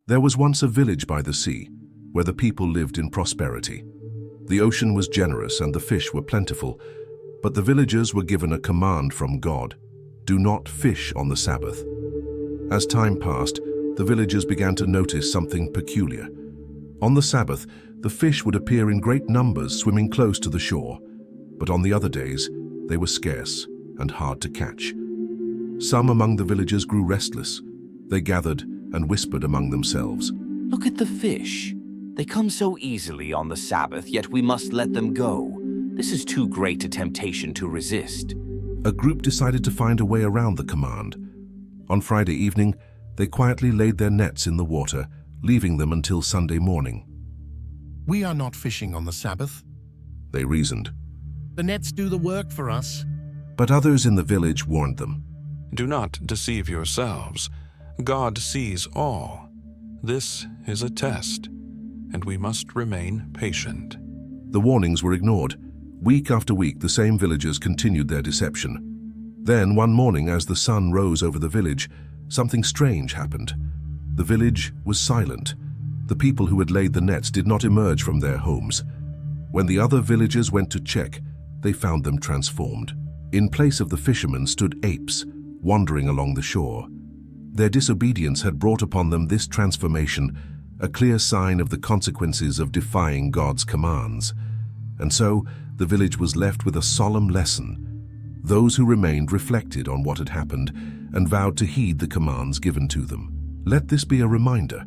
There was once a village by the sea, where the people lived in prosperity. The ocean was generous and the fish were plentiful, but the villagers were given a command from God: do not fish on the Sabbath. As time passed, the villagers began to notice something peculiar. On the Sabbath, the fish would appear in great numbers swimming close to the shore, but on the other days, they were scarce and hard to catch. Some among the villagers grew restless. They gathered and whispered among themselves. Look at the fish. They come so easily on the Sabbath, yet we must let them go. This is too great a temptation to resist. A group decided to find a way around the command. On Friday evening, they quietly laid their nets in the water, leaving them until Sunday morning. We are not fishing on the Sabbath. They reasoned. The nets do the work for us. But others in the village warned them. Do not deceive yourselves. God sees all. This is a test, and we must remain patient. The warnings were ignored. Week after week, the same villagers continued their deception. Then, one morning, as the sun rose over the village, something strange happened. The village was silent. The people who had laid the nets did not emerge from their homes. When the other villagers went to check, they found them transformed. In place of the fishermen stood apes, wandering along the shore. Their disobedience had brought upon them this transformation, a clear sign of the consequences of defying God's commands. And so, the village was left with a solemn lesson. Those who remained reflected on what had happened and vowed to heed the commands given to them. Let this be a reminder.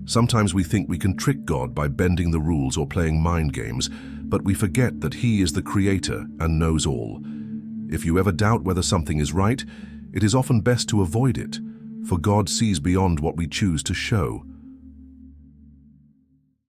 Sometimes we think we can trick God by bending the rules or playing mind games, but we forget that He is the Creator and knows all. If you ever doubt whether something is right, it is often best to avoid it, for God sees beyond what we choose to show.